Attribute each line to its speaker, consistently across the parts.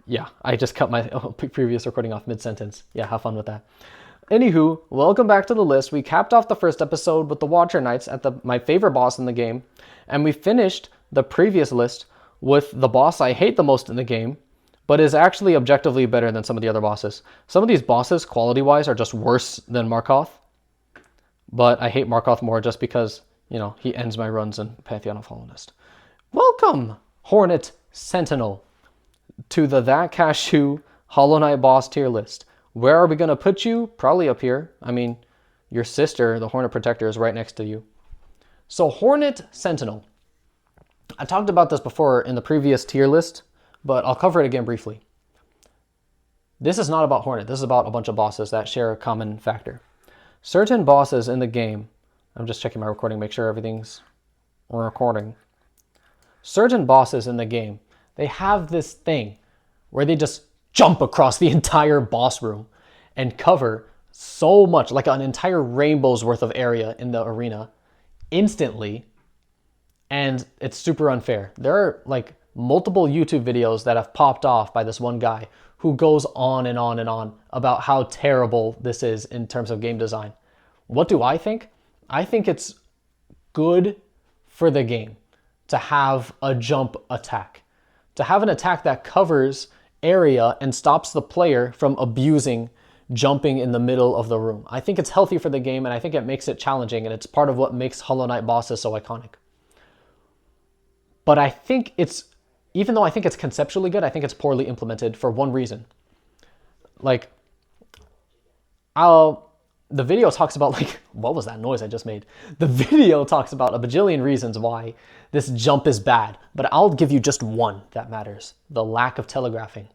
Speaker 1: Yeah, I just cut my previous recording off mid-sentence. Yeah, have fun with that. Anywho, welcome back to the list. We capped off the first episode with the Watcher Knights at my favorite boss in the game, and we finished the previous list with the boss I hate the most in the game, but is actually objectively better than some of the other bosses. Some of these bosses, quality-wise, are just worse than Markoth, but I hate Markoth more just because, he ends my runs in Pantheon of Hollowness. Welcome, Hornet Sentinel, to the That Cashew Hollow Knight boss tier list. Where are we going to put you? Probably up here. I mean, your sister, the Hornet Protector, is right next to you. So Hornet Sentinel. I talked about this before in the previous tier list, but I'll cover it again briefly. This is not about Hornet. This is about a bunch of bosses that share a common factor. Certain bosses in the game, I'm just checking my recording, make sure everything's recording. Certain bosses in the game, they have this thing where they just jump across the entire boss room and cover so much, like an entire rainbow's worth of area in the arena instantly, and it's super unfair. There are like multiple YouTube videos that have popped off by this one guy who goes on and on and on about how terrible this is in terms of game design. What do I think? I think it's good for the game to have a jump attack. To have an attack that covers area and stops the player from abusing jumping in the middle of the room. I think it's healthy for the game, and I think it makes it challenging, and it's part of what makes Hollow Knight bosses so iconic. But I think even though I think it's conceptually good, I think it's poorly implemented for one reason. Like, the video talks about, what was that noise I just made? The video talks about a bajillion reasons why this jump is bad, but I'll give you just one that matters: the lack of telegraphing.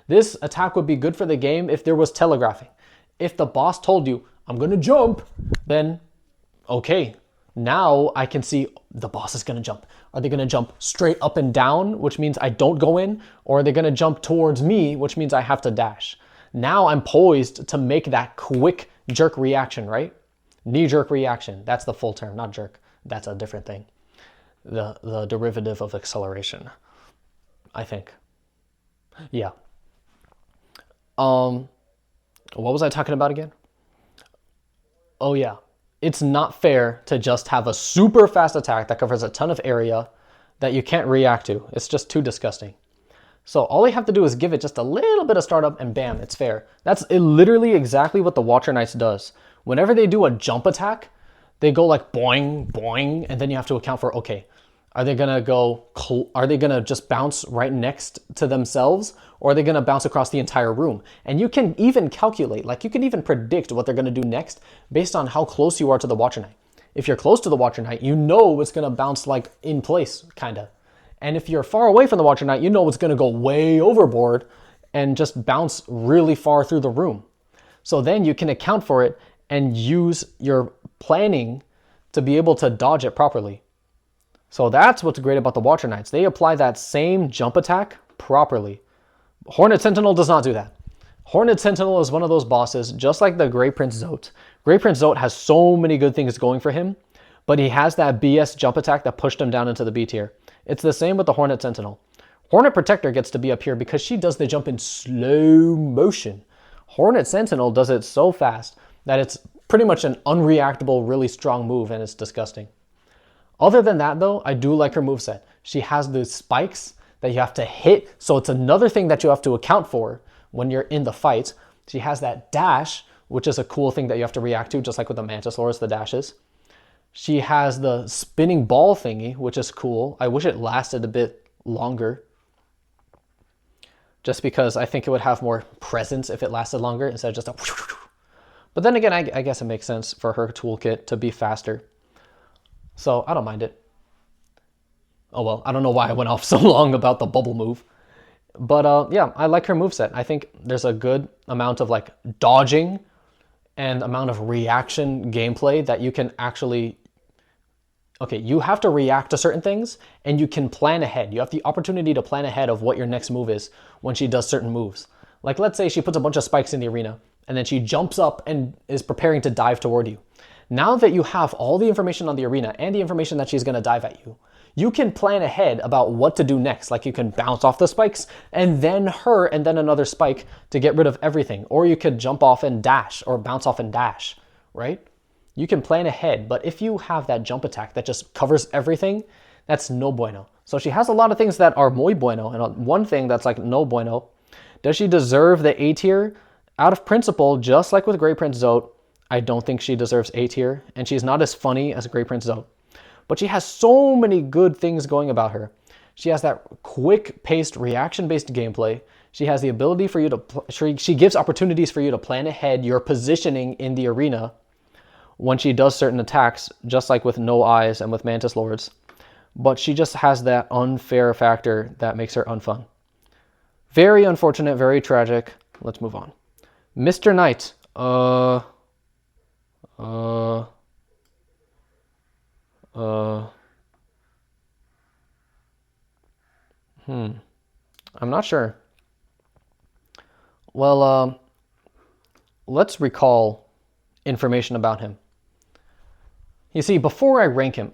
Speaker 1: This attack would be good for the game if there was telegraphing. If the boss told you, I'm gonna jump, then okay, now I can see the boss is gonna jump. Are they gonna jump straight up and down, which means I don't go in, or are they gonna jump towards me, which means I have to dash? Now I'm poised to make that quick jerk reaction, right? Knee-jerk reaction. That's the full term, not jerk. That's a different thing. The derivative of acceleration, I think. Yeah. What was I talking about again? Oh yeah. It's not fair to just have a super fast attack that covers a ton of area that you can't react to. It's just too disgusting. So all you have to do is give it just a little bit of startup and bam, it's fair. That's literally exactly what the Watcher Knights does. Whenever they do a jump attack, they go like boing, boing, and then you have to account for, okay, are they gonna just bounce right next to themselves, or are they gonna bounce across the entire room? And you can even calculate, you can even predict what they're gonna do next based on how close you are to the Watcher Knight. If you're close to the Watcher Knight, you know it's gonna bounce in place, kinda. And if you're far away from the Watcher Knight, you know it's going to go way overboard and just bounce really far through the room. So then you can account for it and use your planning to be able to dodge it properly. So that's what's great about the Watcher Knights. They apply that same jump attack properly. Hornet Sentinel does not do that. Hornet Sentinel is one of those bosses, just like the Grey Prince Zote. Grey Prince Zote has so many good things going for him, but he has that BS jump attack that pushed him down into the B tier. It's the same with the Hornet Sentinel. Hornet Protector gets to be up here because she does the jump in slow motion. Hornet Sentinel does it so fast that it's pretty much an unreactable, really strong move, and it's disgusting. Other than that, though, I do like her moveset. She has the spikes that you have to hit, so it's another thing that you have to account for when you're in the fight. She has that dash, which is a cool thing that you have to react to, just like with the Mantisaurus, the dashes. She has the spinning ball thingy, which is cool. I wish it lasted a bit longer, just because I think it would have more presence if it lasted longer instead of just a... But then again, I guess it makes sense for her toolkit to be faster. So I don't mind it. Oh well, I don't know why I went off so long about the bubble move. But yeah, I like her moveset. I think there's a good amount of dodging and amount of reaction gameplay that you can actually... Okay, you have to react to certain things, and you can plan ahead. You have the opportunity to plan ahead of what your next move is when she does certain moves. Let's say she puts a bunch of spikes in the arena, and then she jumps up and is preparing to dive toward you. Now that you have all the information on the arena and the information that she's going to dive at you, You can plan ahead about what to do next. Like you can bounce off the spikes and then her and then another spike to get rid of everything. Or you could jump off and dash or bounce off and dash, right? You can plan ahead, but if you have that jump attack that just covers everything, that's no bueno. So she has a lot of things that are muy bueno, and one thing that's like no bueno. Does she deserve the A tier? Out of principle, just like with Grey Prince Zote, I don't think she deserves A tier, and she's not as funny as Grey Prince Zote. But she has so many good things going about her. She has that quick-paced, reaction-based gameplay. She has the ability for you to... She gives opportunities for you to plan ahead your positioning in the arena when she does certain attacks, just like with No Eyes and with Mantis Lords. But she just has that unfair factor that makes her unfun. Very unfortunate, very tragic. Let's move on. Mr. Knight. I'm not sure. Well, let's recall information about him. You see, before I rank him,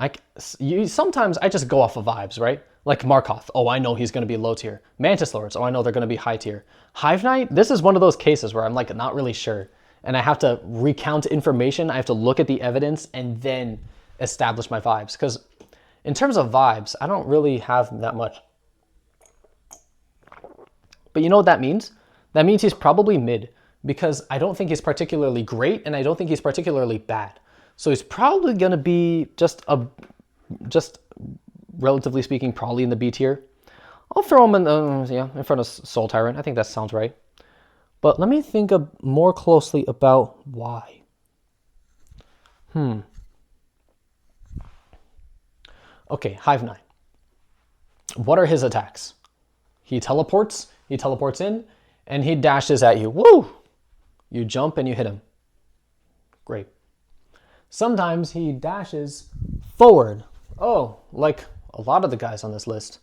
Speaker 1: sometimes I just go off of vibes, right? Like Markoth, oh, I know he's going to be low tier. Mantis Lords, oh, I know they're going to be high tier. Hive Knight, this is one of those cases where I'm like not really sure. And I have to recount information, I have to look at the evidence and then establish my vibes. Because in terms of vibes, I don't really have that much. But you know what that means? That means he's probably mid, because I don't think he's particularly great and I don't think he's particularly bad. So he's probably going to be just relatively speaking, probably in the B tier. I'll throw him in front of Soul Tyrant. I think that sounds right. But let me think more closely about why. Okay, Hive Knight. What are his attacks? He teleports in, and he dashes at you. Woo! You jump and you hit him. Great. Sometimes he dashes forward. Oh, like a lot of the guys on this list.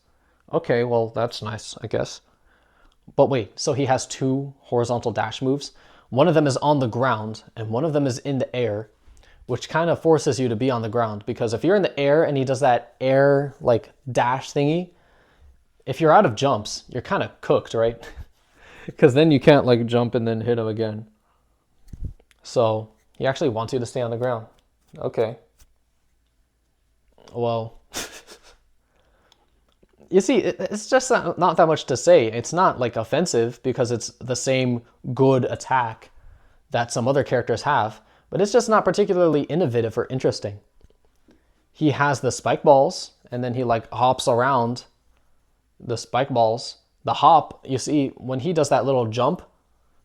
Speaker 1: Okay, well, that's nice, I guess. But wait, so he has two horizontal dash moves. One of them is on the ground, and one of them is in the air, which kind of forces you to be on the ground. Because if you're in the air and he does that air, like, dash thingy, if you're out of jumps, you're kind of cooked, right? Because then you can't, like, jump and then hit him again. So he actually wants you to stay on the ground. Okay. Well... You see, it's just not that much to say. It's not like offensive because it's the same good attack that some other characters have, but it's just not particularly innovative or interesting. He has the spike balls and then he like hops around the spike balls. The hop, you see, when he does that little jump,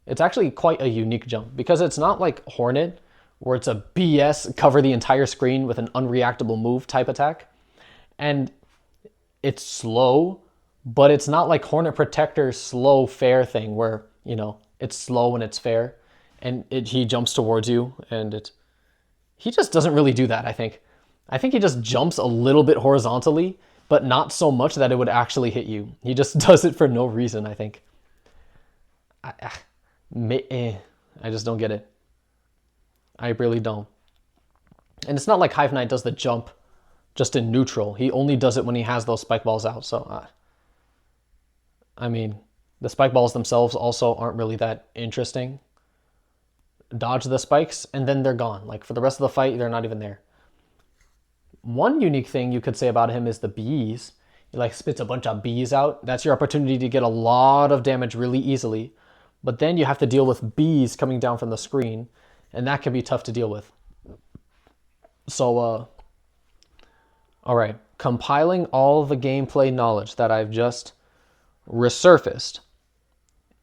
Speaker 1: it's actually quite a unique jump because it's not like Hornet where it's a BS cover the entire screen with an unreactable move type attack. And it's slow, but it's not like Hornet Protector's slow fair thing where, you know, it's slow and it's fair and he jumps towards you and he just doesn't really do that, I think. I think he just jumps a little bit horizontally, but not so much that it would actually hit you. He just does it for no reason, I think. I just don't get it. I really don't. And it's not like Hive Knight does the jump just in neutral. He only does it when he has those spike balls out. So, I mean, the spike balls themselves also aren't really that interesting. Dodge the spikes, and then they're gone. Like, for the rest of the fight, they're not even there. One unique thing you could say about him is the bees. He, like, spits a bunch of bees out. That's your opportunity to get a lot of damage really easily. But then you have to deal with bees coming down from the screen, and that can be tough to deal with. So, all right, compiling all the gameplay knowledge that I've just resurfaced.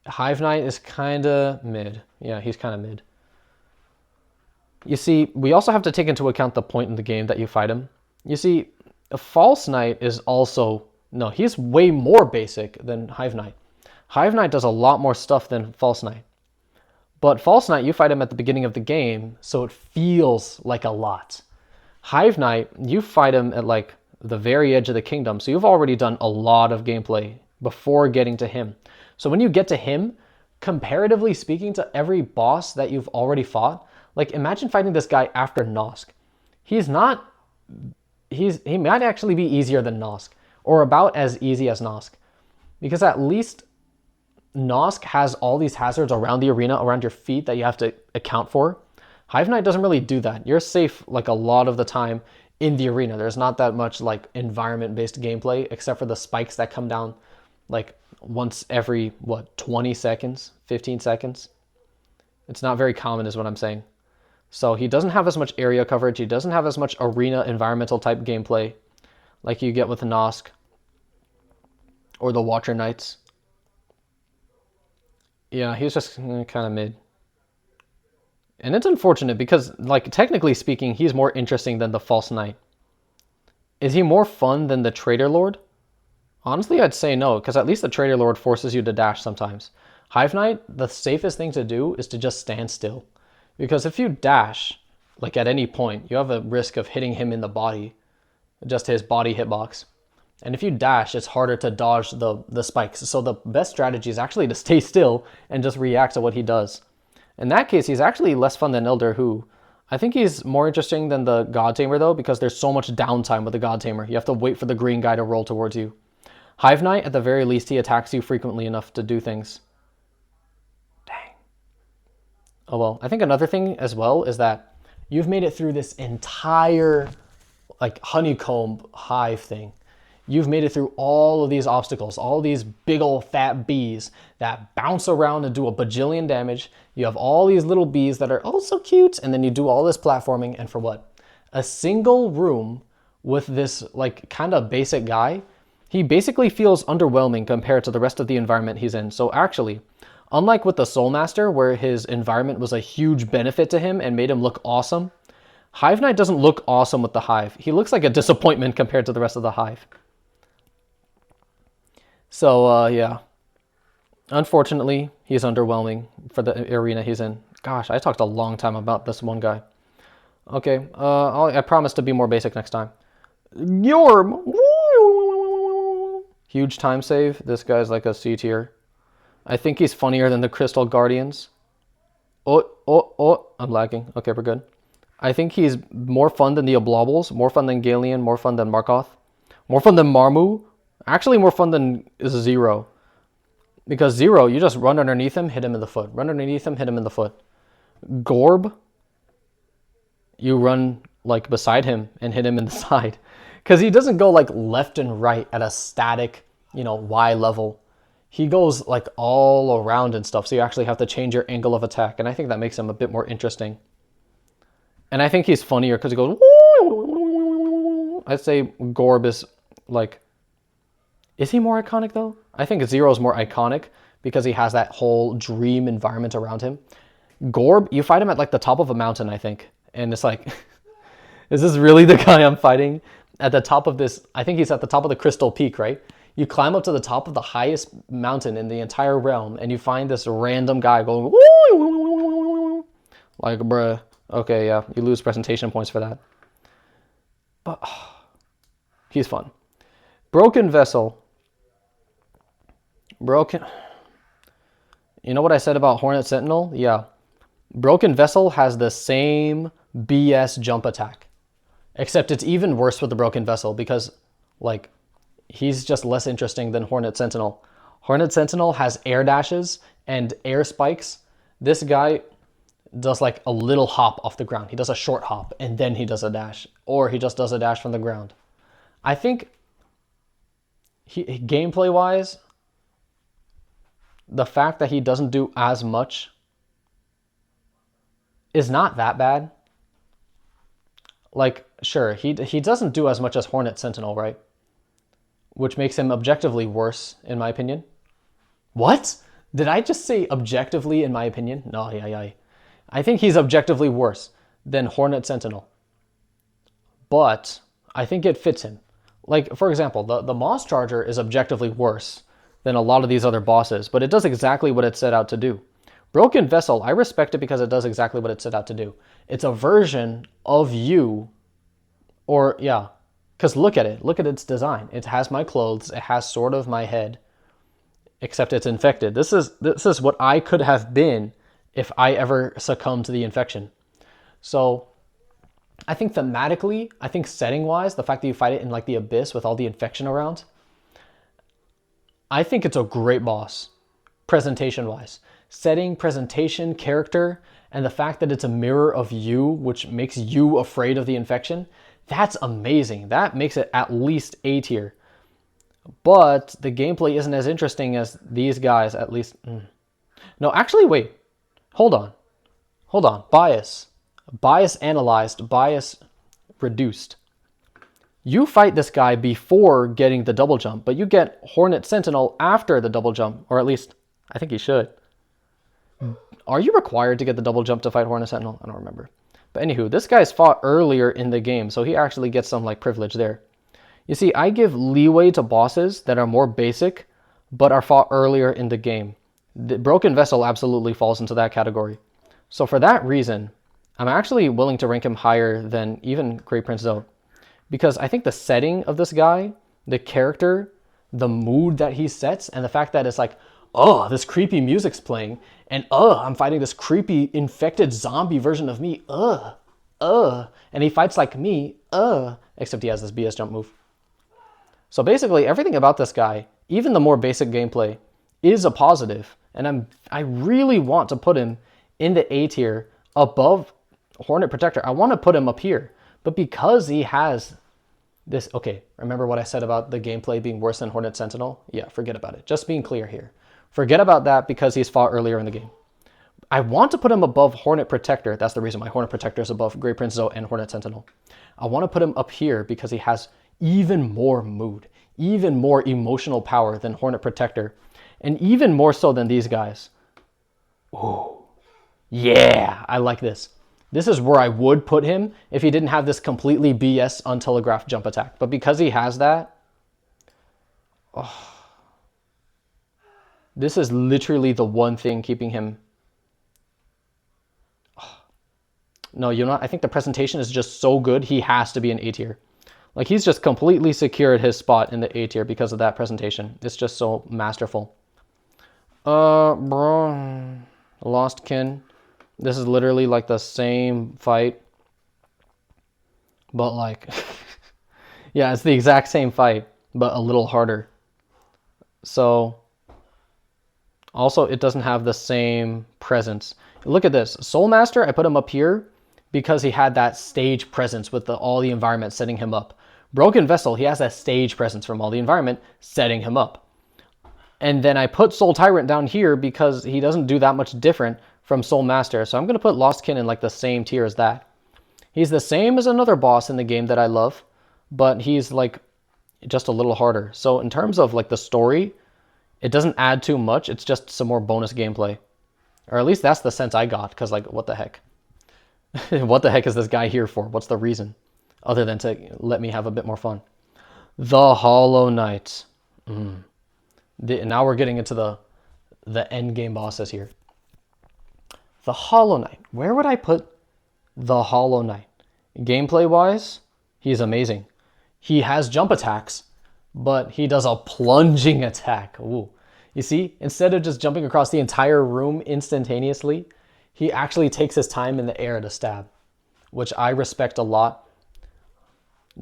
Speaker 1: Hive Knight is kind of mid. Yeah, he's kind of mid. You see, we also have to take into account the point in the game that you fight him. You see, a False Knight is also... No, he's way more basic than Hive Knight. Hive Knight does a lot more stuff than False Knight. But False Knight, you fight him at the beginning of the game, so it feels like a lot. Hive Knight, you fight him at like the very edge of the kingdom, so you've already done a lot of gameplay before getting to him. So when you get to him, comparatively speaking to every boss that you've already fought, like imagine fighting this guy after Nosk. He's not he might actually be easier than Nosk, or about as easy as Nosk, because at least Nosk has all these hazards around the arena, around your feet that you have to account for. Hive Knight doesn't really do that. You're safe like a lot of the time in the arena. There's not that much like environment-based gameplay, except for the spikes that come down like once every, what, 20 seconds, 15 seconds. It's not very common is what I'm saying. So he doesn't have as much area coverage. He doesn't have as much arena environmental type gameplay like you get with Nosk or the Watcher Knights. Yeah, he's just kind of mid. And it's unfortunate because, like, technically speaking, he's more interesting than the False Knight. Is he more fun than the Trader Lord? Honestly, I'd say no, because at least the Trader Lord forces you to dash sometimes. Hive Knight, the safest thing to do is to just stand still. Because if you dash, like at any point, you have a risk of hitting him in the body, just his body hitbox. And if you dash, it's harder to dodge the spikes. So the best strategy is actually to stay still and just react to what he does. In that case, he's actually less fun than Elder, who I think he's more interesting than the God Tamer, though, because there's so much downtime with the God Tamer. You have to wait for the green guy to roll towards you. Hive Knight, at the very least, he attacks you frequently enough to do things. Dang. Oh, well. I think another thing as well is that you've made it through this entire, like, honeycomb hive thing. You've made it through all of these obstacles, all these big old fat bees that bounce around and do a bajillion damage. You have all these little bees that are oh so cute, and then you do all this platforming, and for what? A single room with this like kind of basic guy. He basically feels underwhelming compared to the rest of the environment he's in. So actually, unlike with the Soul Master, where his environment was a huge benefit to him and made him look awesome, Hive Knight doesn't look awesome with the Hive. He looks like a disappointment compared to the rest of the Hive. So, yeah. Unfortunately, he's underwhelming for the arena he's in. Gosh, I talked a long time about this one guy. Okay, I promise to be more basic next time. Yorm! Huge time save. This guy's like a C tier. I think he's funnier than the Crystal Guardians. Oh, I'm lagging. Okay, we're good. I think he's more fun than the Oblobbles, more fun than Galeon, more fun than Markoth, more fun than Marmu. Actually, more fun than Zero. Because Zero, you just run underneath him, hit him in the foot. Run underneath him, hit him in the foot. Gorb, you run like beside him and hit him in the side. Because he doesn't go like left and right at a static, Y level. He goes like all around and stuff. So you actually have to change your angle of attack. And I think that makes him a bit more interesting. And I think he's funnier because he goes... I'd say Gorb is like... Is he more iconic though? I think Zero's more iconic because he has that whole dream environment around him. Gorb, you fight him at like the top of a mountain, I think. And it's like, is this really the guy I'm fighting? At the top of this, I think he's at the top of the Crystal Peak, right? You climb up to the top of the highest mountain in the entire realm and you find this random guy going, like, bruh. Okay, yeah, you lose presentation points for that. But he's fun. Broken Vessel. You know what I said about Hornet Sentinel? Yeah. Broken Vessel has the same BS jump attack. Except it's even worse with the Broken Vessel because, like, he's just less interesting than Hornet Sentinel. Hornet Sentinel has air dashes and air spikes. This guy does like a little hop off the ground. He does a short hop and then he does a dash. Or he just does a dash from the ground. I think gameplay-wise, the fact that he doesn't do as much is not that bad. Like, sure, he doesn't do as much as Hornet Sentinel, right? Which makes him objectively worse, in my opinion. What? Did I just say objectively, in my opinion? No, yeah. I think he's objectively worse than Hornet Sentinel. But I think it fits him. Like, for example, the Moss Charger is objectively worse than a lot of these other bosses, but it does exactly what it set out to do. Broken Vessel, I respect it because it does exactly what it set out to do. It's a version of you, or yeah, because look at it. Look at its design. It has my clothes. It has sort of my head, except it's infected. This is what I could have been if I ever succumbed to the infection. So I think thematically, I think setting-wise, the fact that you fight it in like the abyss with all the infection around, I think it's a great boss, presentation-wise. Setting, presentation, character, and the fact that it's a mirror of you, which makes you afraid of the infection, that's amazing. That makes it at least A tier. But the gameplay isn't as interesting as these guys, at least. No, actually, wait. Hold on. Hold on. Bias. Bias analyzed. Bias reduced. You fight this guy before getting the double jump, but you get Hornet Sentinel after the double jump, or at least, I think you should. Are you required to get the double jump to fight Hornet Sentinel? I don't remember. But anywho, this guy's fought earlier in the game, so he actually gets some like privilege there. You see, I give leeway to bosses that are more basic, but are fought earlier in the game. The Broken Vessel absolutely falls into that category. So for that reason, I'm actually willing to rank him higher than even Great Prince Zo. Because I think the setting of this guy, the character, the mood that he sets, and the fact that it's like, oh, this creepy music's playing, and I'm fighting this creepy infected zombie version of me, and he fights like me, except he has this BS jump move. So basically everything about this guy, even the more basic gameplay, is a positive, and I really want to put him in the A tier above Hornet Protector. I want to put him up here, but because he has this, okay, remember what I said about the gameplay being worse than Hornet Sentinel? Yeah, forget about it. Just being clear here. Forget about that because he's fought earlier in the game. I want to put him above Hornet Protector. That's the reason why Hornet Protector is above Great Prince Zo and Hornet Sentinel. I want to put him up here because he has even more mood, even more emotional power than Hornet Protector, and even more so than these guys. Ooh, yeah, I like this. This is where I would put him if he didn't have this completely BS untelegraphed jump attack. But because he has that, this is literally the one thing keeping him. No, you know what? I think the presentation is just so good, he has to be an A tier. Like, he's just completely secured his spot in the A tier because of that presentation. It's just so masterful. Bro, Lost Kin. This is literally like the same fight, but like, yeah, it's the exact same fight, but a little harder. So, also, it doesn't have the same presence. Look at this. Soul Master, I put him up here because he had that stage presence with all the environment setting him up. Broken Vessel, he has that stage presence from all the environment setting him up. And then I put Soul Tyrant down here because he doesn't do that much different from Soul Master. So I'm going to put Lost Kin in like the same tier as that. He's the same as another boss in the game that I love, but he's like just a little harder. So in terms of like the story, it doesn't add too much. It's just some more bonus gameplay. Or at least that's the sense I got, because like, what the heck? What the heck is this guy here for? What's the reason? Other than to let me have a bit more fun. The Hollow Knight. Now we're getting into the end game bosses here. The Hollow Knight. Where would I put the Hollow Knight? Gameplay wise, he's amazing. He has jump attacks, but he does a plunging attack. Ooh. You see, instead of just jumping across the entire room instantaneously, he actually takes his time in the air to stab, which I respect a lot.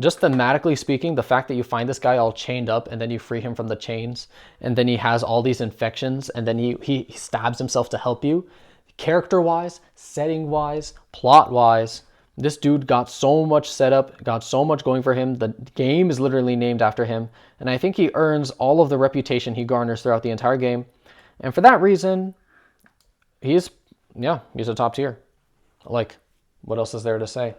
Speaker 1: Just thematically speaking, the fact that you find this guy all chained up and then you free him from the chains, and then he has all these infections, and then he stabs himself to help you. Character-wise, setting-wise, plot-wise, this dude got so much setup, got so much going for him. The game is literally named after him, and I think he earns all of the reputation he garners throughout the entire game. And for that reason, he's a top tier. Like, what else is there to say?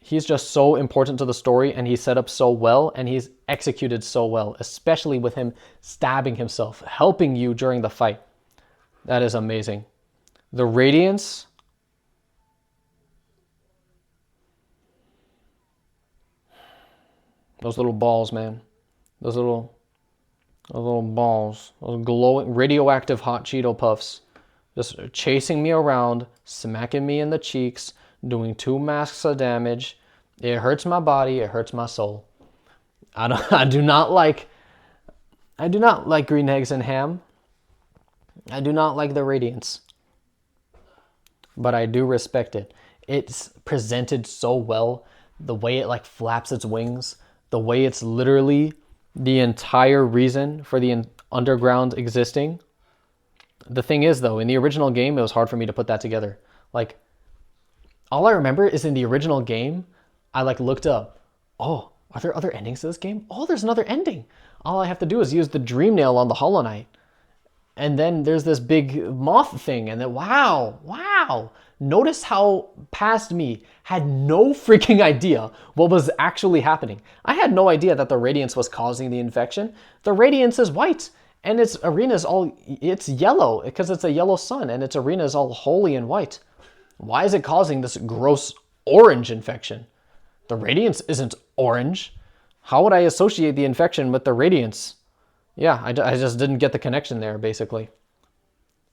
Speaker 1: He's just so important to the story, and he's set up so well, and he's executed so well, especially with him stabbing himself, helping you during the fight. That is amazing. The Radiance. Those little balls, man. Those little balls. Those glowing, radioactive hot Cheeto puffs. Just chasing me around, smacking me in the cheeks, doing 2 masks of damage. It hurts my body, it hurts my soul. I do not like green eggs and ham. I do not like the Radiance. But I do respect it. it's presented so well. The way it like flaps its wings, the way it's literally the entire reason for the underground existing. The thing is though, in the original game, it was hard for me to put that together. Like, all I remember is in the original game, I like looked up, oh, are there other endings to this game? Oh, there's another ending. All I have to do is use the dream nail on the Hollow Knight. And then there's this big moth thing, and then wow. Notice how past me had no freaking idea what was actually happening. I had no idea that the radiance was causing the infection. The radiance is white, and its arena is it's yellow because it's a yellow sun, and its arena is all holy and white. Why is it causing this gross orange infection? The radiance isn't orange. How would I associate the infection with the radiance? Yeah, I just didn't get the connection there, basically.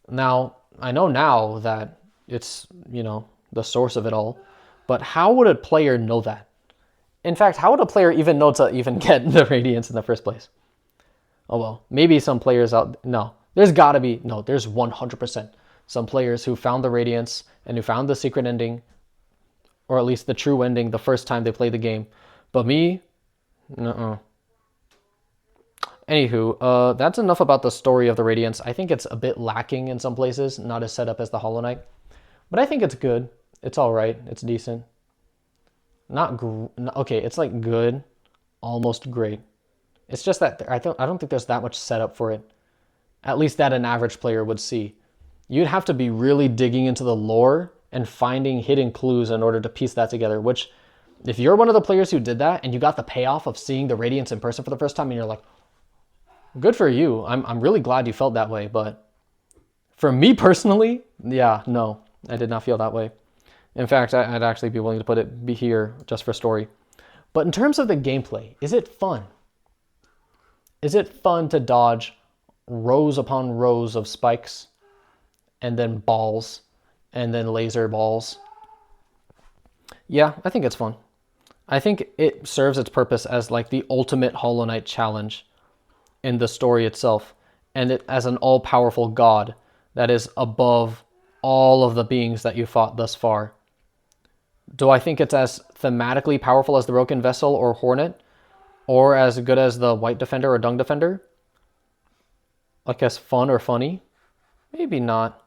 Speaker 1: Now, I know now that it's, the source of it all, but how would a player know that? In fact, how would a player even know to even get the radiance in the first place? Oh well, maybe some players there's 100% some players who found the radiance and who found the secret ending, or at least the true ending the first time they played the game. But me, nuh-uh. Anywho, that's enough about the story of the Radiance. I think it's a bit lacking in some places, not as set up as the Hollow Knight. But I think it's good. It's alright. It's decent. Okay, it's like good, almost great. It's just that I don't think there's that much setup for it. At least that an average player would see. You'd have to be really digging into the lore and finding hidden clues in order to piece that together, which, if you're one of the players who did that and you got the payoff of seeing the Radiance in person for the first time and you're like, good for you. I'm really glad you felt that way. But for me personally, yeah, no, I did not feel that way. In fact, I'd actually be willing to put it here just for story. But in terms of the gameplay, is it fun? Is it fun to dodge rows upon rows of spikes and then balls and then laser balls? Yeah, I think it's fun. I think it serves its purpose as like the ultimate Hollow Knight challenge in the story itself, and it as an all-powerful god that is above all of the beings that you fought thus far. Do I think it's as thematically powerful as the Broken Vessel or Hornet, or as good as the White Defender or Dung Defender? Like as fun or funny? Maybe not.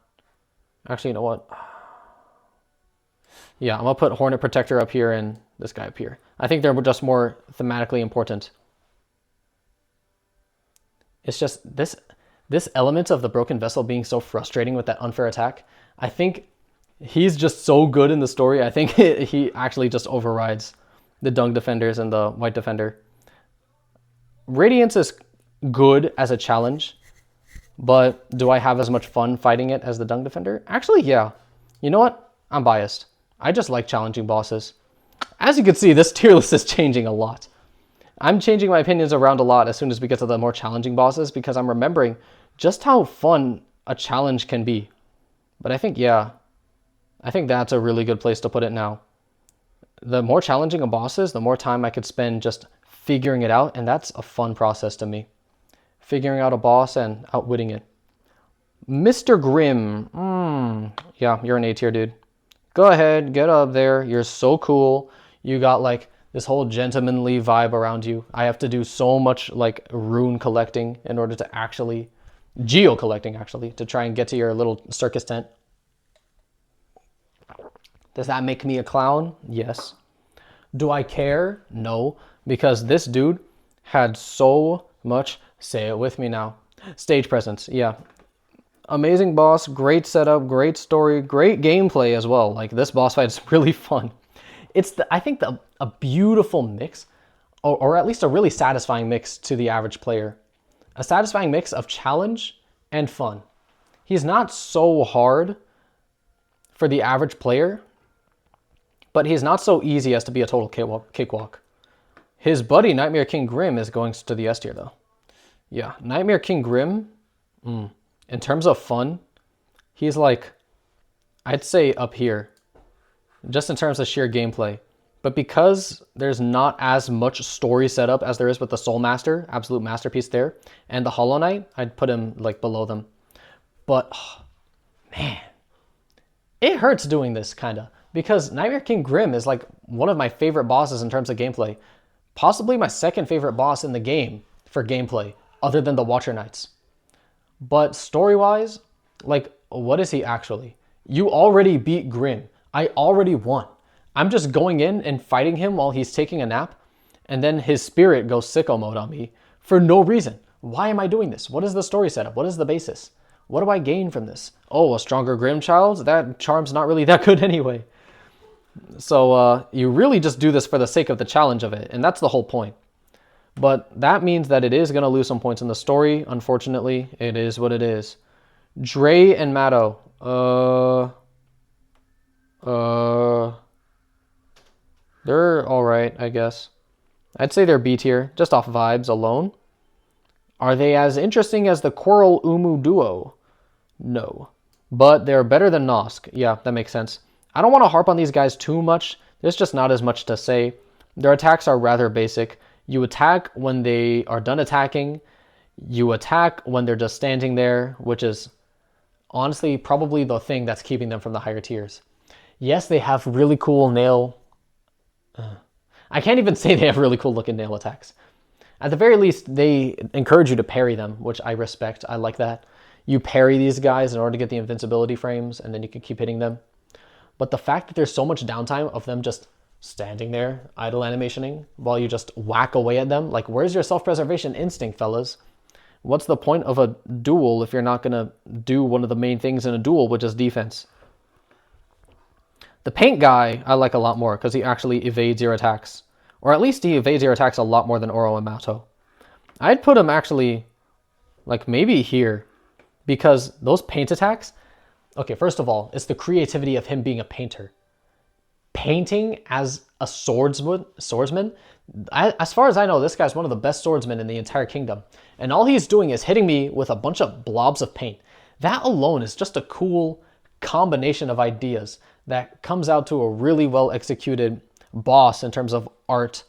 Speaker 1: Actually, you know what? Yeah, I'm gonna put Hornet Protector up here and this guy up here. I think they're just more thematically important. It's just this element of the Broken Vessel being so frustrating with that unfair attack. I think he's just so good in the story. I think he actually just overrides the Dung Defenders and the White Defender. Radiance is good as a challenge, but do I have as much fun fighting it as the Dung Defender? Actually, yeah. You know what? I'm biased. I just like challenging bosses. As you can see, this tier list is changing a lot. I'm changing my opinions around a lot as soon as we get to the more challenging bosses because I'm remembering just how fun a challenge can be. But I think, yeah, I think that's a really good place to put it now. The more challenging a boss is, the more time I could spend just figuring it out, and that's a fun process to me. Figuring out a boss and outwitting it. Mr. Grimm. Yeah, you're an A tier, dude. Go ahead, get up there. You're so cool. You got like this whole gentlemanly vibe around you. I have to do so much like rune collecting in order to actually, geo collecting actually, to try and get to your little circus tent. Does that make me a clown? Yes. Do I care? No, because this dude had so much, say it with me now, stage presence. Yeah. Amazing boss, great setup, great story, great gameplay as well. Like this boss fight is really fun. It's I think a beautiful mix, or at least a really satisfying mix to the average player. A satisfying mix of challenge and fun. He's not so hard for the average player, but he's not so easy as to be a total cakewalk. His buddy, Nightmare King Grimm, is going to the S tier though. Yeah, Nightmare King Grimm, in terms of fun, he's like, I'd say up here, just in terms of sheer gameplay. But because there's not as much story setup as there is with the Soul Master, absolute masterpiece there, and the Hollow Knight, I'd put him like below them. But, man, it hurts doing this, kinda. because Nightmare King Grim is like one of my favorite bosses in terms of gameplay. Possibly my second favorite boss in the game for gameplay, other than the Watcher Knights. But story-wise, like, what is he actually? You already beat Grim. I already won. I'm just going in and fighting him while he's taking a nap, and then his spirit goes sicko mode on me for no reason. Why am I doing this? What is the story setup? What is the basis? What do I gain from this? Oh, a stronger Grim child? That charm's not really that good anyway. So you really just do this for the sake of the challenge of it, and that's the whole point. But that means that it is going to lose some points in the story. Unfortunately, it is what it is. Dre and Matto. They're alright, I guess. I'd say they're B tier, just off vibes alone. Are they as interesting as the Coral Umu duo? No. But they're better than Nosk. Yeah, that makes sense. I don't want to harp on these guys too much. There's just not as much to say. Their attacks are rather basic. You attack when they are done attacking. You attack when they're just standing there, which is honestly probably the thing that's keeping them from the higher tiers. Yes, they have really cool nail... I can't even say they have really cool looking nail attacks. At the very least, they encourage you to parry them, which I respect. I like that. You parry these guys in order to get the invincibility frames, and then you can keep hitting them. But the fact that there's so much downtime of them just standing there, idle animationing, while you just whack away at them, like, where's your self-preservation instinct, fellas? What's the point of a duel if you're not going to do one of the main things in a duel, which is defense? The paint guy I like a lot more because he actually evades your attacks. Or at least he evades your attacks a lot more than Oro and Mato. I'd put him actually, like, maybe here. Because those paint attacks... Okay, first of all, it's the creativity of him being a painter. Painting as a swordsman, as far as I know, this guy's one of the best swordsmen in the entire kingdom. And all he's doing is hitting me with a bunch of blobs of paint. That alone is just a cool combination of ideas that comes out to a really well executed boss in terms of art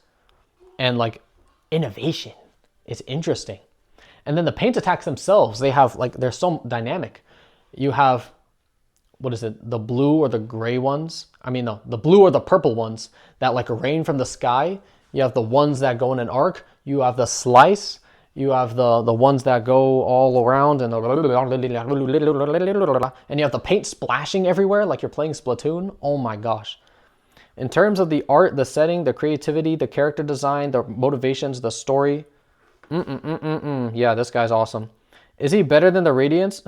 Speaker 1: and like innovation. It's interesting. And then the paint attacks themselves, they have like, they're so dynamic. You have, what is it, the blue or the gray ones? I mean, no, the blue or the purple ones that like rain from the sky. You have the ones that go in an arc. You have the slice. You have the ones that go all around and you have the paint splashing everywhere like you're playing Splatoon. Oh my gosh. In terms of the art, the setting, the creativity, the character design, the motivations, the story. Yeah, this guy's awesome. Is he better than the Radiance?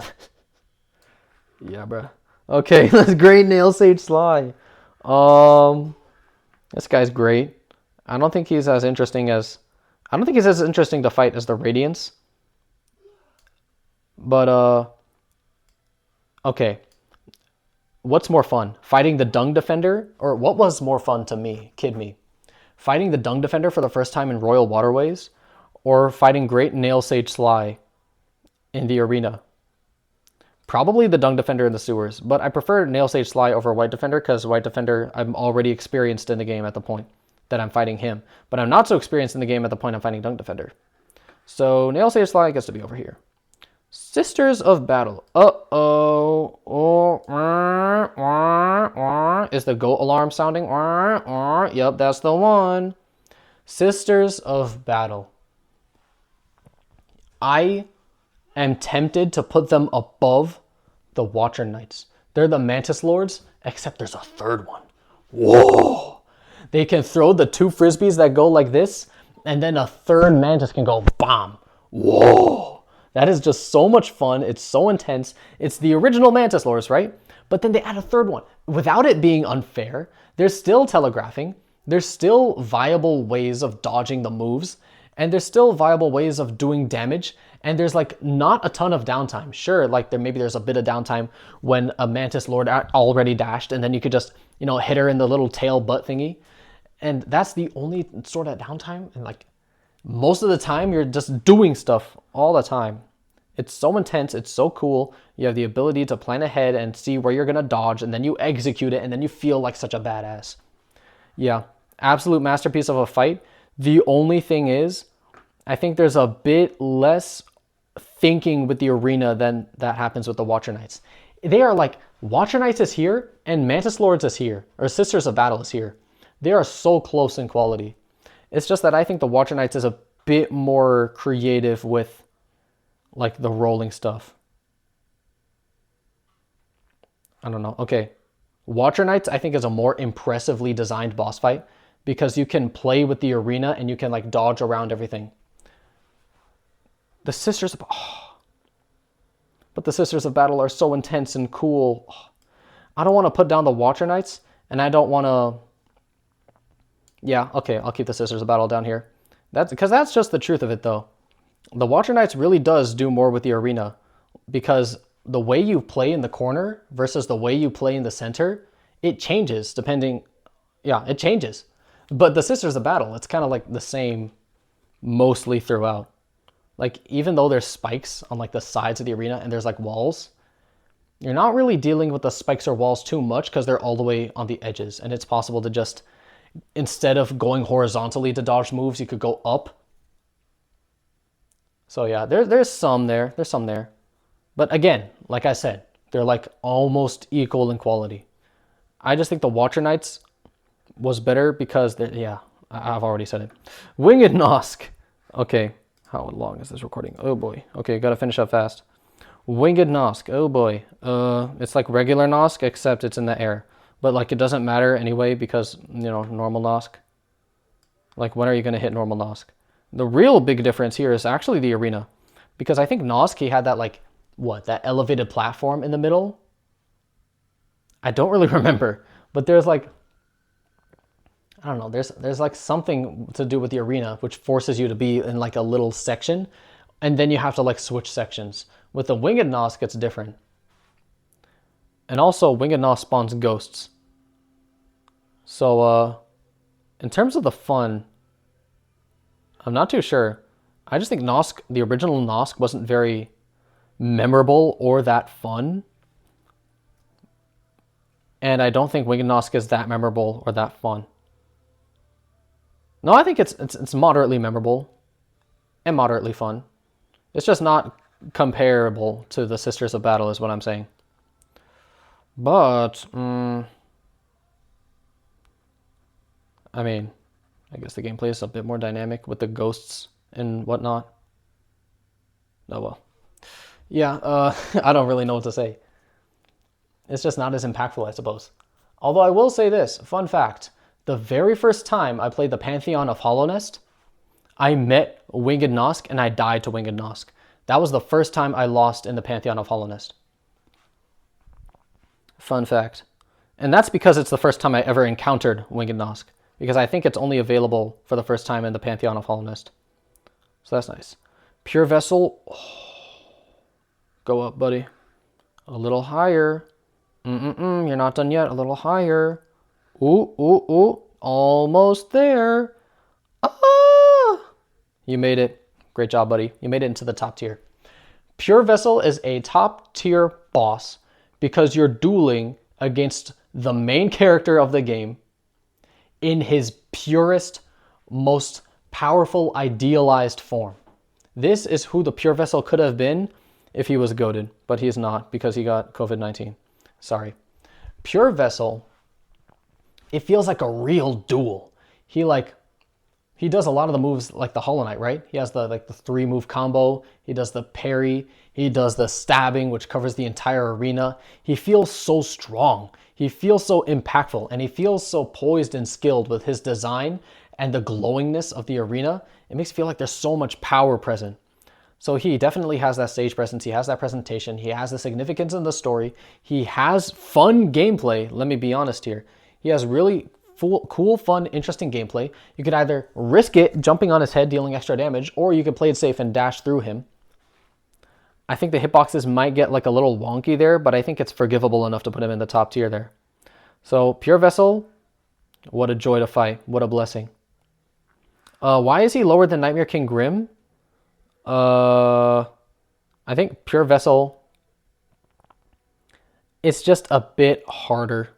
Speaker 1: Yeah, bro. Okay, that's great, Nail Sage Sly. This guy's great. I don't think he's as interesting to fight as the Radiance. But, okay. What's more fun? Fighting the Dung Defender? Or what was more fun to me? Kid me. Fighting the Dung Defender for the first time in Royal Waterways? Or fighting Great Nail Sage Sly in the arena? Probably the Dung Defender in the sewers, but I prefer Nail Sage Sly over White Defender because White Defender I'm already experienced in the game at the point that I'm fighting him. But I'm not so experienced in the game at the point I'm fighting Dung Defender. So Nail Sage Sly gets to be over here. Sisters of Battle. Uh-oh. Is the goat alarm sounding? Yep, that's the one. Sisters of Battle. I am tempted to put them above the Watcher Knights. They're the Mantis Lords, except there's a third one. Whoa! They can throw the two frisbees that go like this, and then a third Mantis can go bomb. Whoa! That is just so much fun. It's so intense. It's the original Mantis Lords, right? But then they add a third one. Without it being unfair, there's still telegraphing. There's still viable ways of dodging the moves. And there's still viable ways of doing damage. And there's like not a ton of downtime. Sure, like maybe there's a bit of downtime when a Mantis Lord already dashed. And then you could just, hit her in the little tail butt thingy. And that's the only sort of downtime. And like most of the time, you're just doing stuff all the time. It's so intense. It's so cool. You have the ability to plan ahead and see where you're going to dodge. And then you execute it. And then you feel like such a badass. Yeah, absolute masterpiece of a fight. The only thing is, I think there's a bit less thinking with the arena than that happens with the Watcher Knights. They are like, Watcher Knights is here and Mantis Lords is here, or Sisters of Battle is here. They are so close in quality. It's just that I think the Watcher Knights is a bit more creative with like the rolling stuff. I don't know. Okay. Watcher Knights, I think, is a more impressively designed boss fight because you can play with the arena and you can like dodge around everything. The Sisters of... Oh, but the Sisters of Battle are so intense and cool. Oh, I don't want to put down the Watcher Knights, and I don't want to... Yeah, okay, I'll keep the Sisters of Battle down here. Because that's just the truth of it, though. The Watcher Knights really does do more with the arena because the way you play in the corner versus the way you play in the center, it changes depending... Yeah, it changes. But the Sisters of Battle, it's kind of like the same mostly throughout. Like, even though there's spikes on like the sides of the arena and there's like walls, you're not really dealing with the spikes or walls too much because they're all the way on the edges. And it's possible to just, instead of going horizontally to dodge moves, you could go up. So yeah, there's some there. There's some there. But again, like I said, they're like almost equal in quality. I just think the Watcher Knights was better because, yeah, I've already said it. Winged Nosk. Okay, how long is this recording? Oh boy. Okay, gotta finish up fast. Winged Nosk. Oh boy. It's like regular Nosk, except it's in the air. But like it doesn't matter anyway because, you know, normal Nosk. Like, when are you gonna hit normal Nosk? The real big difference here is actually the arena. Because I think Nosk, he had that like, what, that elevated platform in the middle? I don't really remember. But there's like, I don't know, there's like something to do with the arena which forces you to be in like a little section, and then you have to like switch sections. With the Winged Nosk, it's different. And also, Winged Nosk spawns ghosts. So, in terms of the fun, I'm not too sure. I just think Nosk, the original Nosk, wasn't very memorable or that fun. And I don't think Winged Nosk is that memorable or that fun. No, I think it's moderately memorable and moderately fun. It's just not comparable to the Sisters of Battle is what I'm saying. But, I mean, I guess the gameplay is a bit more dynamic with the ghosts and whatnot. Oh well. Yeah, I don't really know what to say. It's just not as impactful, I suppose. Although I will say this, fun fact. The very first time I played the Pantheon of Hollownest, I met Winged Nosk and I died to Winged Nosk. That was the first time I lost in the Pantheon of Hollownest. Fun fact. And that's because it's the first time I ever encountered Winged Nosk. Because I think it's only available for the first time in the Pantheon of Hollownest. So that's nice. Pure Vessel. Oh, go up, buddy. A little higher. You're not done yet. A little higher. Ooh, ooh, ooh. Almost there. Ah! You made it. Great job, buddy. You made it into the top tier. Pure Vessel is a top tier boss because you're dueling against the main character of the game in his purest, most powerful, idealized form. This is who the Pure Vessel could have been if he was goated, but he's not because he got COVID-19. Sorry. Pure Vessel, it feels like a real duel. He does a lot of the moves like the Hollow Knight, right? He has the 3-move combo. He does the parry. He does the stabbing, which covers the entire arena. He feels so strong. He feels so impactful, and he feels so poised and skilled with his design and the glowingness of the arena. It makes it feel like there's so much power present. So he definitely has that stage presence. He has that presentation. He has the significance in the story. He has fun gameplay. Let me be honest here. He has really cool, fun, interesting gameplay. You could either risk it, jumping on his head, dealing extra damage, or you could play it safe and dash through him. I think the hitboxes might get like a little wonky there, but I think it's forgivable enough to put him in the top tier there. So Pure Vessel, what a joy to fight. What a blessing. Why is he lower than Nightmare King Grim? I think Pure Vessel, it's just a bit harder.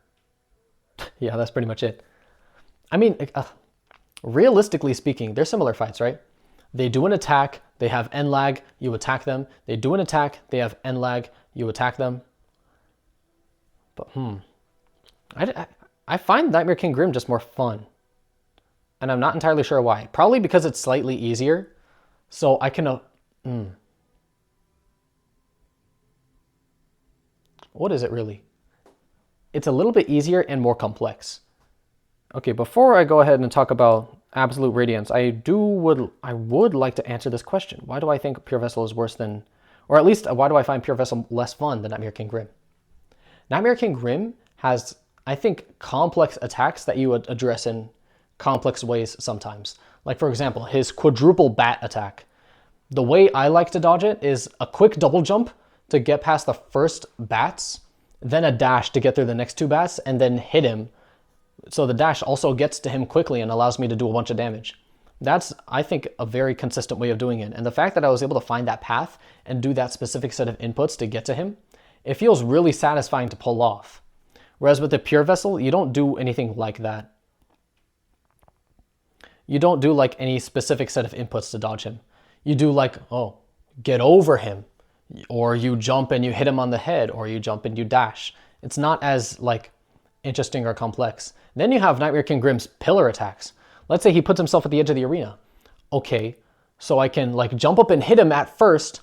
Speaker 1: Yeah, that's pretty much it. I mean, realistically speaking, they're similar fights, right? They do an attack, they have end lag, you attack them. They do an attack, they have end lag, you attack them. But I, I find Nightmare King Grim just more fun. And I'm not entirely sure why. Probably because it's slightly easier. So I can... What is it really? It's a little bit easier and more complex. Okay, before I go ahead and talk about Absolute Radiance, I would like to answer this question. Why do I think Pure Vessel is worse than... Or at least, why do I find Pure Vessel less fun than Nightmare King Grim? Nightmare King Grim has, I think, complex attacks that you would address in complex ways sometimes. Like, for example, his quadruple bat attack. The way I like to dodge it is a quick double jump to get past the first bats, then a dash to get through the next two bats, and then hit him. So the dash also gets to him quickly and allows me to do a bunch of damage. That's, I think, a very consistent way of doing it. And the fact that I was able to find that path and do that specific set of inputs to get to him, it feels really satisfying to pull off. Whereas with the Pure Vessel, you don't do anything like that. You don't do like any specific set of inputs to dodge him. You do like, oh, get over him. Or you jump and you hit him on the head, or you jump and you dash. It's not as like interesting or complex. Then you have Nightmare King Grim's pillar attacks. Let's say he puts himself at the edge of the arena. Okay, so I can like jump up and hit him at first,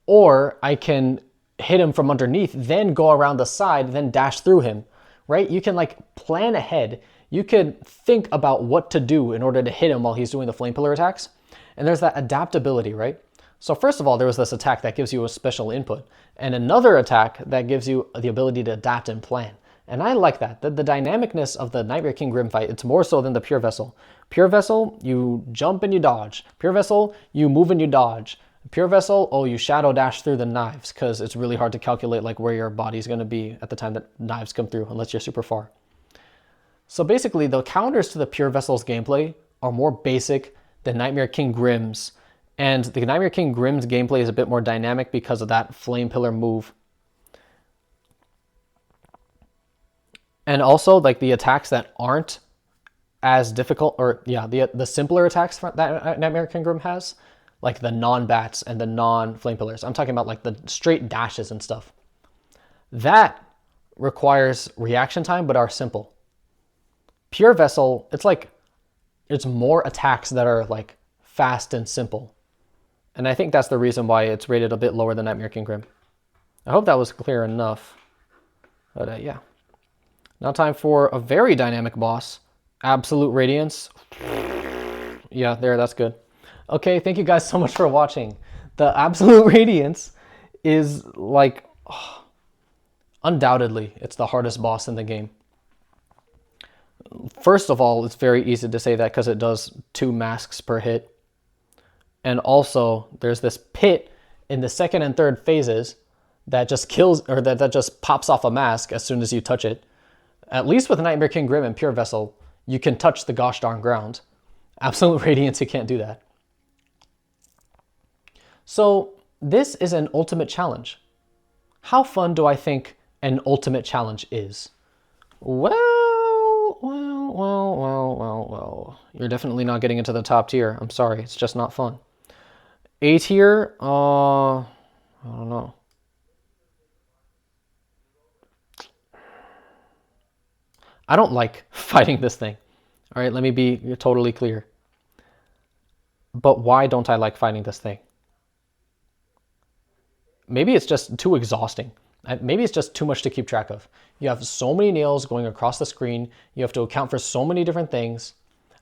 Speaker 1: or I can hit him from underneath, then go around the side, then dash through him, right? You can like plan ahead. You can think about what to do in order to hit him while he's doing the flame pillar attacks. And there's that adaptability, right? So first of all, there was this attack that gives you a special input, and another attack that gives you the ability to adapt and plan. And I like that. The dynamicness of the Nightmare King Grim fight, it's more so than the Pure Vessel. Pure Vessel, you jump and you dodge. Pure Vessel, you move and you dodge. Pure Vessel, oh, you shadow dash through the knives, because it's really hard to calculate like where your body's going to be at the time that knives come through, unless you're super far. So basically, the counters to the Pure Vessel's gameplay are more basic than Nightmare King Grim's. And the Nightmare King Grim's gameplay is a bit more dynamic because of that flame pillar move. And also, like, the attacks that aren't as difficult, or yeah, the simpler attacks that Nightmare King Grim has, like the non-bats and the non-flame pillars. I'm talking about like the straight dashes and stuff. That requires reaction time, but are simple. Pure Vessel, it's more attacks that are like fast and simple. And I think that's the reason why it's rated a bit lower than Nightmare King Grim. I hope that was clear enough. But yeah. Now time for a very dynamic boss. Absolute Radiance. Yeah, there, that's good. Okay, thank you guys so much for watching. The Absolute Radiance is like, undoubtedly, it's the hardest boss in the game. First of all, it's very easy to say that because it does 2 masks per hit. And also, there's this pit in the second and third phases that just kills, or that just pops off a mask as soon as you touch it. At least with Nightmare King Grim and Pure Vessel, you can touch the gosh darn ground. Absolute Radiance, you can't do that. So, this is an ultimate challenge. How fun do I think an ultimate challenge is? Well. You're definitely not getting into the top tier. I'm sorry, it's just not fun. A tier, I don't know. I don't like fighting this thing. All right, let me be totally clear. But why don't I like fighting this thing? Maybe it's just too exhausting. Maybe it's just too much to keep track of. You have so many nails going across the screen. You have to account for so many different things.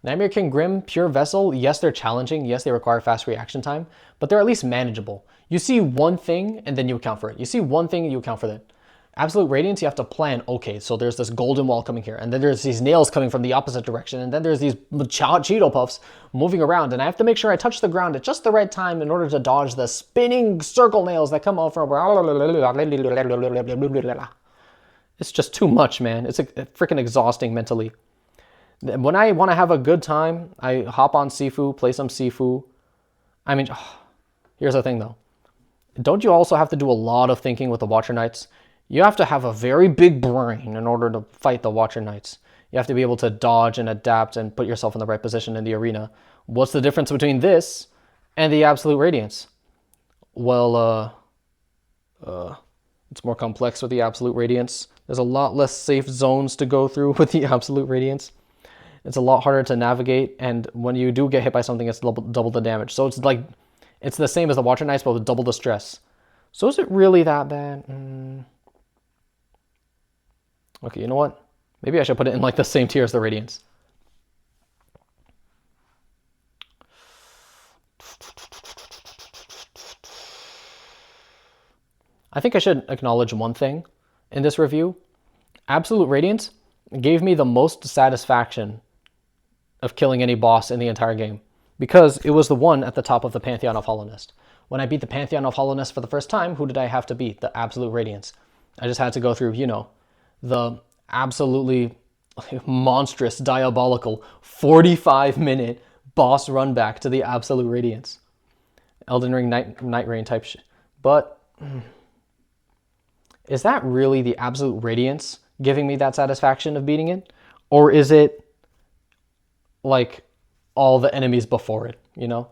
Speaker 1: Nightmare King Grim, Pure Vessel, yes, they're challenging. Yes, they require fast reaction time, but they're at least manageable. You see one thing and then you account for it. You see one thing and you account for it. Absolute Radiance, you have to plan, okay, so there's this golden wall coming here, and then there's these nails coming from the opposite direction, and then there's these Cheeto Puffs moving around, and I have to make sure I touch the ground at just the right time in order to dodge the spinning circle nails that come out from... It's just too much, man. It's freaking exhausting mentally. When I want to have a good time, I hop on Sifu, play some Sifu. I mean, here's the thing though. Don't you also have to do a lot of thinking with the Watcher Knights? You have to have a very big brain in order to fight the Watcher Knights. You have to be able to dodge and adapt and put yourself in the right position in the arena. What's the difference between this and the Absolute Radiance? Well, it's more complex with the Absolute Radiance. There's a lot less safe zones to go through with the Absolute Radiance. It's a lot harder to navigate, and when you do get hit by something, it's double the damage. So it's like, it's the same as the Watcher Knights, but with double the stress. So is it really that bad? Okay, you know what? Maybe I should put it in like the same tier as the Radiance. I think I should acknowledge one thing in this review. Absolute Radiance gave me the most satisfaction of killing any boss in the entire game, because it was the one at the top of the Pantheon of Hollowness. When I beat the Pantheon of Hollowness for the first time, who did I have to beat? The Absolute Radiance. I just had to go through, you know, the absolutely monstrous, diabolical 45-minute boss run back to the Absolute Radiance. Elden Ring Night Rain type shit. But is that really the Absolute Radiance giving me that satisfaction of beating it? Or is it like all the enemies before it, you know?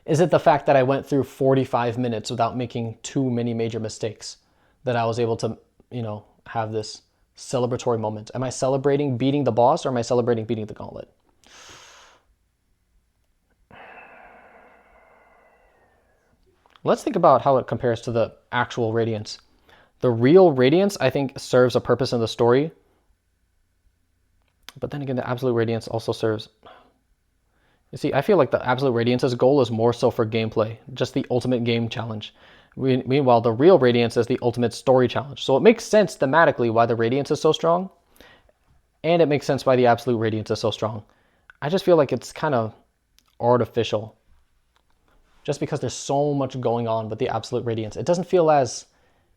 Speaker 1: Is it the fact that I went through 45 minutes without making too many major mistakes that I was able to, you know, have this celebratory moment? Am I celebrating beating the boss, or am I celebrating beating the gauntlet? Let's think about how it compares to the actual Radiance. The real Radiance, I think, serves a purpose in the story. But then again, the Absolute Radiance also serves... You see, I feel like the Absolute Radiance's goal is more so for gameplay, just the ultimate game challenge. Meanwhile, the real Radiance is the ultimate story challenge. So it makes sense thematically why the Radiance is so strong, and it makes sense why the Absolute Radiance is so strong. I just feel like it's kind of artificial, just because there's so much going on with the Absolute Radiance. It doesn't feel as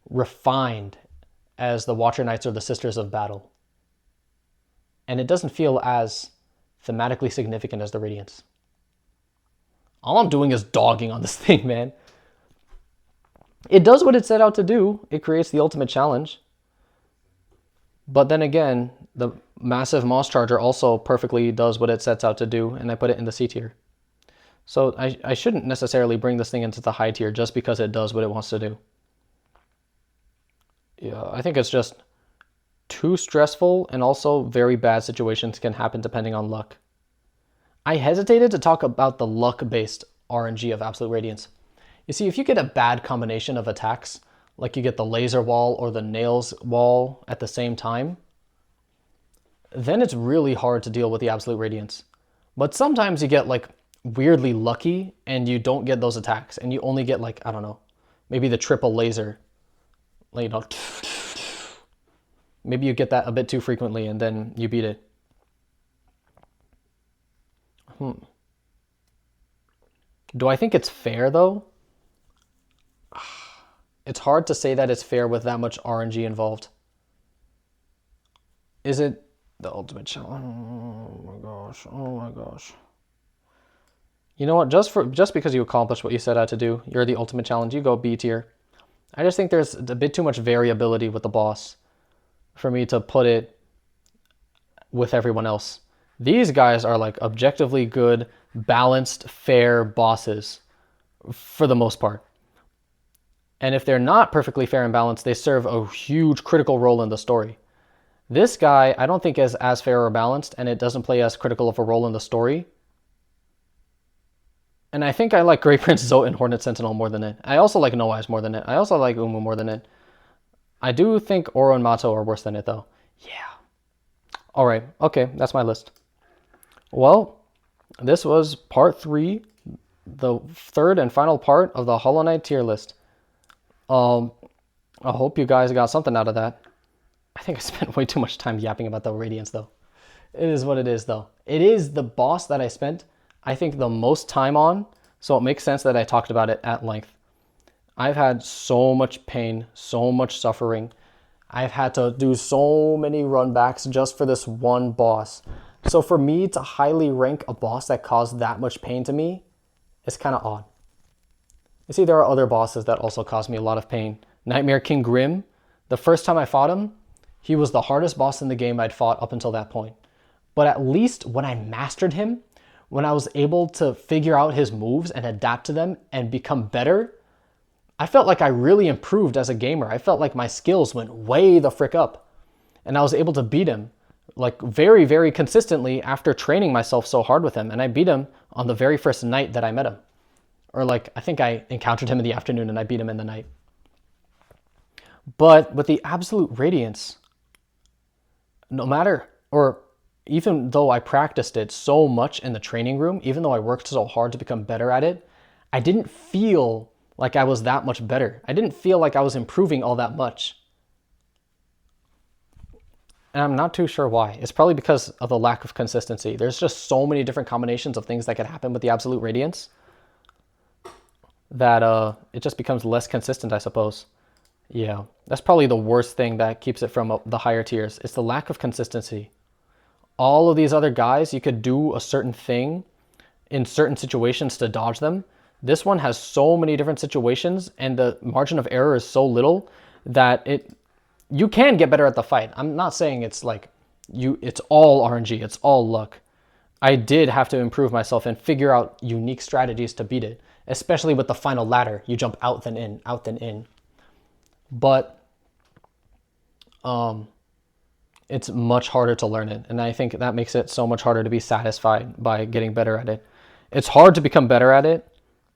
Speaker 1: refined as the Watcher Knights or the Sisters of Battle. And it doesn't feel as thematically significant as the Radiance. All I'm doing is dogging on this thing, man. It does what it set out to do. It creates the ultimate challenge. But then again, the massive Moss Charger also perfectly does what it sets out to do, and I put it in the C tier. So I shouldn't necessarily bring this thing into the high tier just because it does what it wants to do. Yeah, I think it's just too stressful, and also very bad situations can happen depending on luck. I hesitated to talk about the luck-based RNG of Absolute Radiance. You see, if you get a bad combination of attacks, like you get the laser wall or the nails wall at the same time, then it's really hard to deal with the Absolute Radiance. But sometimes you get like weirdly lucky and you don't get those attacks, and you only get like, I don't know, maybe the triple laser. Like, you know, maybe you get that a bit too frequently and then you beat it. Do I think it's fair though? It's hard to say that it's fair with that much RNG involved. Is it the ultimate challenge? Oh my gosh, oh my gosh. You know what, just because you accomplished what you set out to do, you're the ultimate challenge, you go B tier. I just think there's a bit too much variability with the boss for me to put it with everyone else. These guys are like objectively good, balanced, fair bosses for the most part. And if they're not perfectly fair and balanced, they serve a huge critical role in the story. This guy, I don't think is as fair or balanced, and it doesn't play as critical of a role in the story. And I think I like Grey Prince Zote and Hornet Sentinel more than it. I also like No Eyes more than it. I also like Umu more than it. I do think Oro and Mato are worse than it, though. Yeah. All right. Okay, that's my list. Well, this was part 3, the third and final part of the Hollow Knight tier list. I hope you guys got something out of that. I think I spent way too much time yapping about the Radiance, though. It is what it is, though. It is the boss that I spent, I think, the most time on, so it makes sense that I talked about it at length. I've had so much pain, so much suffering. I've had to do so many runbacks just for this one boss. So for me to highly rank a boss that caused that much pain to me is kind of odd. You see, there are other bosses that also caused me a lot of pain. Nightmare King Grim, the first time I fought him, he was the hardest boss in the game I'd fought up until that point. But at least when I mastered him, when I was able to figure out his moves and adapt to them and become better, I felt like I really improved as a gamer. I felt like my skills went way the frick up. And I was able to beat him like very, very consistently after training myself so hard with him. And I beat him on the very first night that I met him. Or like, I think I encountered him in the afternoon and I beat him in the night. But with the absolute radiance, no matter, or even though I practiced it so much in the training room, even though I worked so hard to become better at it, I didn't feel like I was that much better. I didn't feel like I was improving all that much. And I'm not too sure why. It's probably because of the lack of consistency. There's just so many different combinations of things that could happen with the absolute radiance that it just becomes less consistent, I suppose. Yeah, that's probably the worst thing that keeps it from the higher tiers. It's the lack of consistency. All of these other guys, you could do a certain thing in certain situations to dodge them. This one has so many different situations and the margin of error is so little that you can get better at the fight. I'm not saying it's like it's all RNG, it's all luck. I did have to improve myself and figure out unique strategies to beat it, especially with the final ladder. You jump out then in, out then in. But it's much harder to learn it. And I think that makes it so much harder to be satisfied by getting better at it. It's hard to become better at it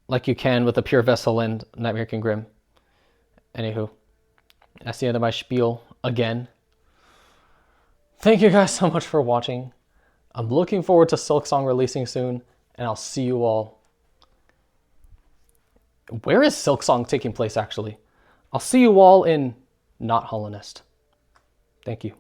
Speaker 1: like you can with a Pure Vessel and Nightmare King Grim. Anywho, that's the end of my spiel again. Thank you guys so much for watching. I'm looking forward to Silksong releasing soon, and I'll see you all. Where is Silksong taking place, actually? I'll see you all in not Hollow Nest. Thank you.